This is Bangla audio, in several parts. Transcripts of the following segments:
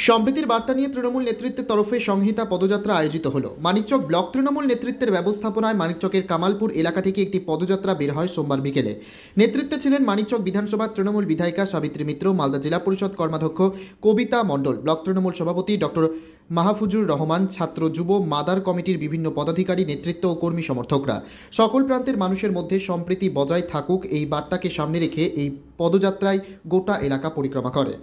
সম্প্রীতির বার্তা নিয়ে তৃণমূল নেতৃত্বের তরফে সংহিতা পদযাত্রা আয়োজিত হলো। মানিকচক ব্লক তৃণমূল নেতৃত্বের ব্যবস্থাপনায় মানিকচকের কামালপুর এলাকা থেকে একটি পদযাত্রা বের হয় সোমবার বিকেলে। নেতৃত্বে ছিলেন মানিকচক বিধানসভার তৃণমূল বিধায়িকা সাবিত্রী মিত্র, মালদা জেলা পরিষদ কর্মাধ্যক্ষ কবিতা মণ্ডল, ব্লক তৃণমূল সভাপতি ডক্টর মাহফুজুর রহমান, ছাত্র যুব মাদার কমিটির বিভিন্ন পদাধিকারী, নেতৃত্ব ও কর্মী সমর্থকরা। সকল প্রান্তের মানুষের মধ্যে সম্প্রীতি বজায় থাকুক এই বার্তাকে সামনে রেখে এই পদযাত্রায় গোটা এলাকা পরিক্রমা করে।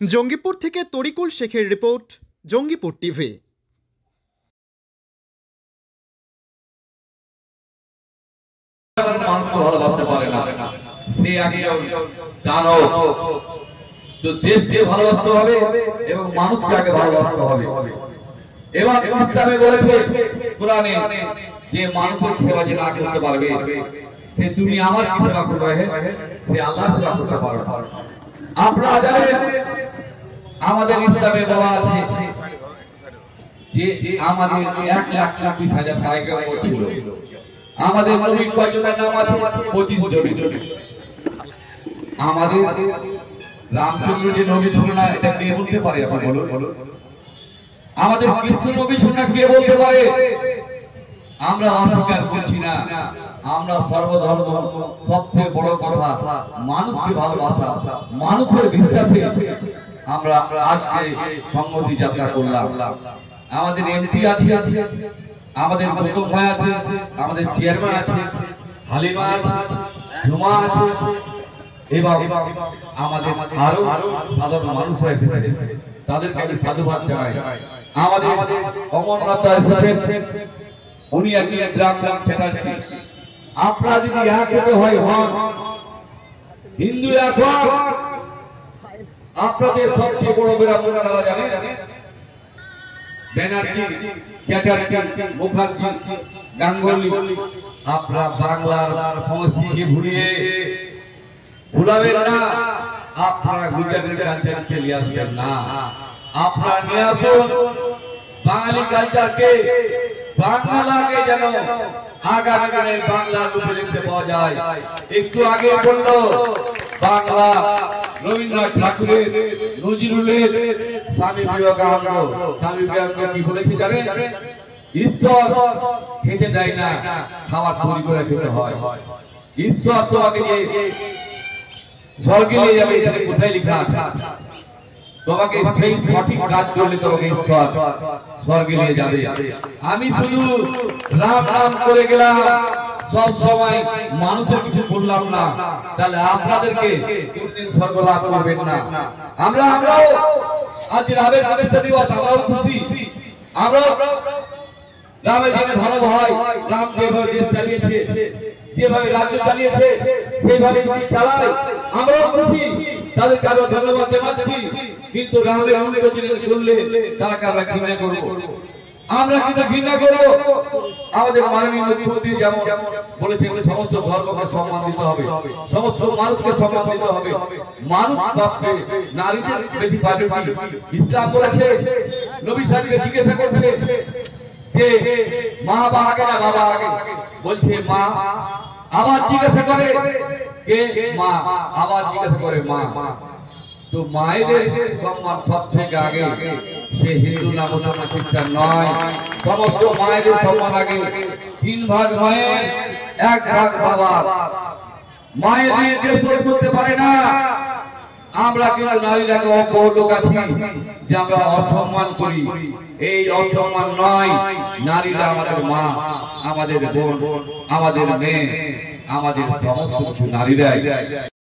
জঙ্গিপুর থেকে তরিকুল শেখের রিপোর্ট, জঙ্গিপুর টিভি। ভালোবাসতে পারে না, সে আগে জানো তো দেশকে ভালোবাসতে হবে এবং মানুষকে আগে ভালোবাসতে হবে। এবার ইসলামে বলেছে কোরআনে যে মানুষের সেবা যে না করতে পারবে সে তুমি আমার কি সেবা করবে, সে আল্লাহর সেবা করতে পারবে। আপনারা জানেন আমাদের ইসলামে বলা আছে যে আমাদের 1,24,000 পয়গম্বর ছিল। আমাদের নবী কয়জনের নাম আছে? 25 জন। আমাদের রামচন্দ্র যে নবী ছিল না, এটা কে বলতে পারে? আপনি বলুন। আমাদের কৃষ্ণ নবী ছিল না, কে বলতে পারে? আমরা অস্বীকার করছি না। আমরা সর্বধর্ম, সবচেয়ে বড় কথা মানুষকে ভালোবাসা, মানুষের বিশ্বাসে আমরা আজকে সংহতি যাত্রা করলাম। আমাদের এমপি আছে, আমাদের গৌতম ভাই আছে, আমাদের চেয়ারম্যান আছে, হালিমা আছে, ঝুমা আছে এবং আমাদের আরো সাধারণ মানুষরা এসেছে, তাদেরকে আমি সাধুবাদ জানাই। আমাদের অমরনাথ হোসেন, উনি একজন গ্রাম চ্যাটার্জি। আপনারা যদি একসাথে হন, হিন্দু এক হন, আপনাদের সবচেয়ে বড় ব্রাহ্মণ তারা জানেন ব্যানার্জি, চ্যাটার্জি, মুখার্জি, গাঙ্গুলি। আপনারা বাংলার সংস্কৃতি ভুলাবেন না, আপনারা গুজরাটের কালচারকে নিয়ে আসবেন না। আপনারা নিয়ে আসুন বাঙালি কালচারকে, বাংলাকে যেন আগামী দিনে বাংলা রূপে দেখতে পাওয়া যায়। একটু আগে বললো বাংলা রবীন্দ্রনাথ ঠাকুরের, নজরুলের, স্বামী বিবেকানন্দ। স্বামী বিবেকানন্দ কি বলেছে জানেন? ঈশ্বর খেতে দেয় না, খাবার তৈরি করে খেতে হয়। ঈশ্বর তোমাকে যে স্বর্গে নিয়ে যাবে, এখানে কোথায় লেখা আছে? তোমাকে সেই সঠিক কাজ করলে তোমাকে ঈশ্বর স্বর্গে নিয়ে যাবে। আমি শুধু রাম রাম করে গেলাম, সব সময় মানুষের কিছু বললাম না, তাহলে আপনাদেরকে কোনদিন স্বর্গ লাভ করবেন না। আমরাও আজ রামের প্রতিষ্ঠা দিবস, আমরাও খুশি। আমরাও রামের জন্য ভালো ভাই, রাম যেভাবে দেশ চালিয়েছে, যেভাবে রাজ্য চালিয়েছে, সেইভাবে চালায়, আমরাও খুশি। তাদেরকে আরো ধন্যবাদ জানাচ্ছি। কিন্তু রামের অনেক জিনিস করলে তাকে আমরা ঘৃণা করবো। আমরা কিন্তু ঘৃণা করবো। আমাদের মাননীয় মুখ্যমন্ত্রী যেমন বলেছেন সমস্ত ধর্মকে সম্মান দিতে হবে, সমস্ত মানুষকে সম্মান দিতে হবে। মানুষ ভাবছে নারীদের বেশি প্রায়োরিটি। ইসলাম বলেছে, নবী সাহেবকে জিজ্ঞাসা করছে যে মা বা আগে না বাবা আগে? বলছে মা। আবার জিজ্ঞাসা করে কে? মা। আবার জিজ্ঞাসা করে মা। তো মায়েদের সম্মান সবথেকে আগে। সে হিন্দু না মুসলমান খ্রিস্টান নয়, সমস্ত মায়েদের সম্মান আগে। 3 ভাগ মায়ের, 1 ভাগ বাবা। মায়ের কেউ করতে পারে না। আমরা কিন্তু নারীরাকে অপলোক আছি যে আমরা অসম্মান করি। এই অসম্মান নয়। নারীরা আমাদের মা, আমাদের বোন, আমাদের মেয়ে, আমাদের সমস্ত কিছু নারীরাই।